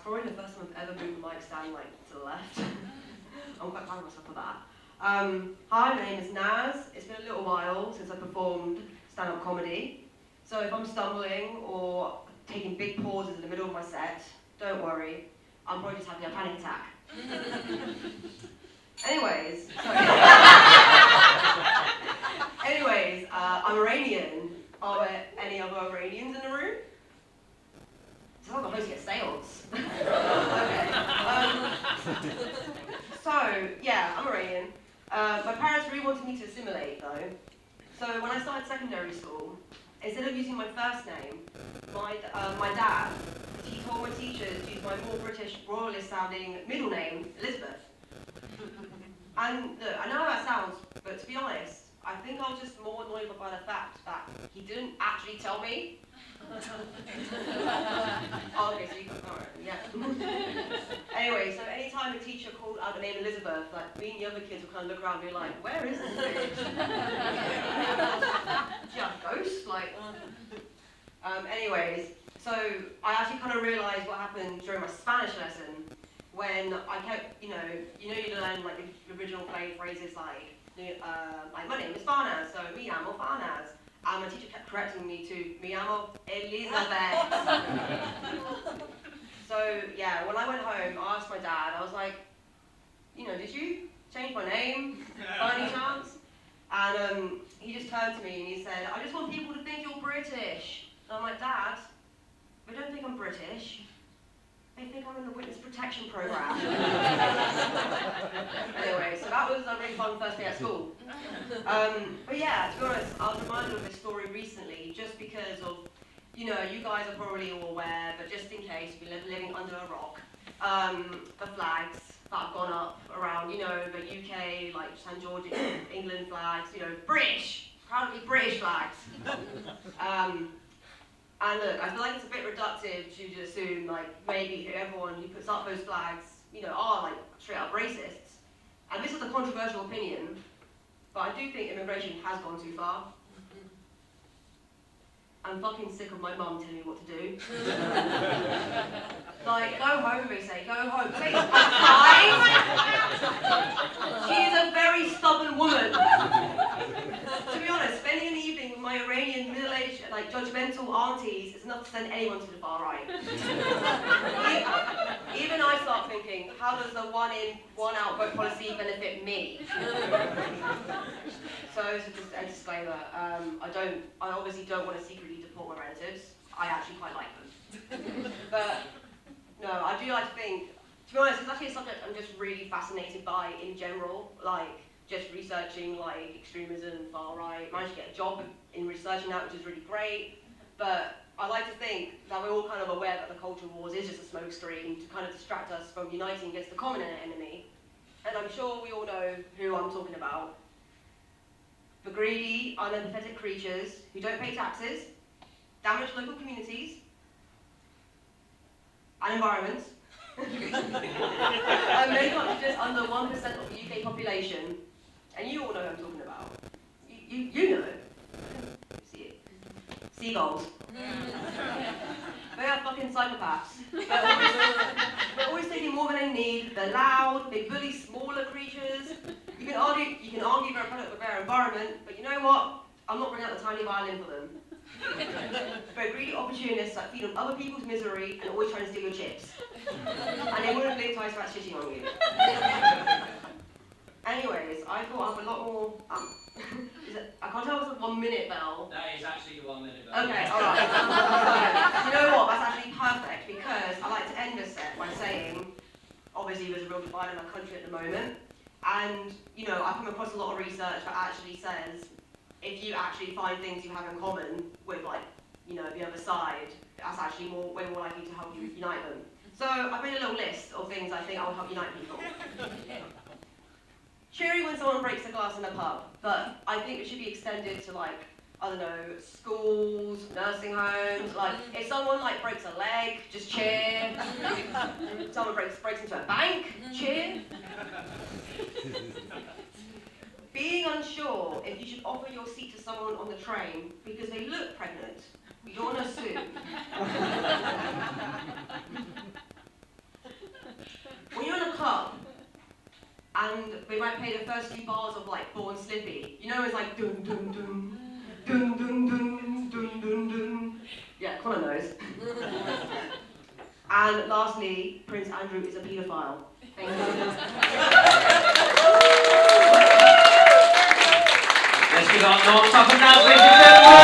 probably the first time I've ever moved the mic stand like to the left. I'm quite proud of myself for that. Hi, my name is Naz. It's been a little while since I performed stand-up comedy. So if I'm stumbling or taking big pauses in the middle of my set, don't worry. I'm probably just having a panic attack. Anyways, I'm Iranian. Are there any other Iranians in the room? It's like I'm hosting a seance. Okay. So, yeah, I'm Iranian. My parents really wanted me to assimilate, though. So when I started secondary school, instead of using my first name, my dad, he told my teachers to use my more British, royalist-sounding middle name, Elizabeth. And look, I know how that sounds, but to be honest, I think I was just more annoyed by the fact that he didn't actually tell me. Oh, okay, so you got, alright, yeah. Anyway, so anytime a teacher called out the name Elizabeth, like, me and the other kids would kind of look around and be like, where is this bitch? She a ghost? Like, anyways, so I actually kind of realised what happened during my Spanish lesson when I kept, you learn like the original plain phrases like my name is Farnaz, so me llamo Farnaz. And my teacher kept correcting me to me llamo Elizabeth. So yeah, when I went home, I asked my dad, I was like, did you change my name by any chance? And he just turned to me and he said, I just want people to think you're British. And I'm like, Dad, they don't think I'm British. They think I'm in the witness protection program. Anyway, so that was a really fun first day at school. But yeah, to be honest, I was reminded of this story recently just because of, you guys are probably all aware, but just in case you've been living under a rock, the flags that have gone up around, the UK, like St George, England flags, British, proud to be British flags. And look, I feel like it's a bit reductive to assume like maybe everyone who puts up those flags, are like straight up racists. And this is a controversial opinion, but I do think immigration has gone too far. I'm fucking sick of my mum telling me what to do. Like, go home, they say, go home. Say, she's a very stubborn woman. To be honest, spending an evening with my Iranian middle-aged, judgmental aunties is enough to send anyone to the far right. Even I start thinking, how does the one in, one out vote policy benefit me? So, it's just a disclaimer. I obviously don't want to secretly deport my relatives. I actually quite like them. But, no, I do like to think, to be honest, it's actually a subject I'm just really fascinated by in general, just researching extremism, far right, managed to get a job in researching that, which is really great. But I like to think that we're all kind of aware that the culture wars is just a smokescreen to kind of distract us from uniting against the common enemy. And I'm sure we all know who I'm talking about. The greedy, unempathetic creatures who don't pay taxes, damage local communities and environments, and make up to just under 1% of the UK population. And you all know who I'm talking about. You know. See it. Seagulls. They are fucking psychopaths. They're always taking more than they need. They're loud. They bully smaller creatures. You can argue they're a product of their environment, but you know what? I'm not bringing out the tiny violin for them. They're greedy opportunists that feed on other people's misery and always trying to steal your chips. And they wouldn't blink twice about shitting on you. Anyways, I thought I have a lot more. I can't tell if it's a 1 minute bell. That is actually the 1 minute bell. Okay, alright. You know what? That's actually perfect because I like to end this set by saying, obviously there's a real divide in our country at the moment. And, I've come across a lot of research that actually says if you actually find things you have in common with, the other side, that's actually way more likely to help you unite them. So I've made a little list of things I think I will help unite people. Cheering when someone breaks a glass in a pub, but I think it should be extended to schools, nursing homes. If someone breaks a leg, just cheer. If someone breaks into a bank, cheer. Being unsure if you should offer your seat to someone on the train because they look pregnant, you're in a suit. and they might play the first few bars of like Born Slippy. You know, it's like dun dun dun, dun dun dun, dun dun dun. Yeah, Connor knows. And lastly, Prince Andrew is a paedophile. Thank you. Let's give our North Suffolk now, ladies and gentlemen.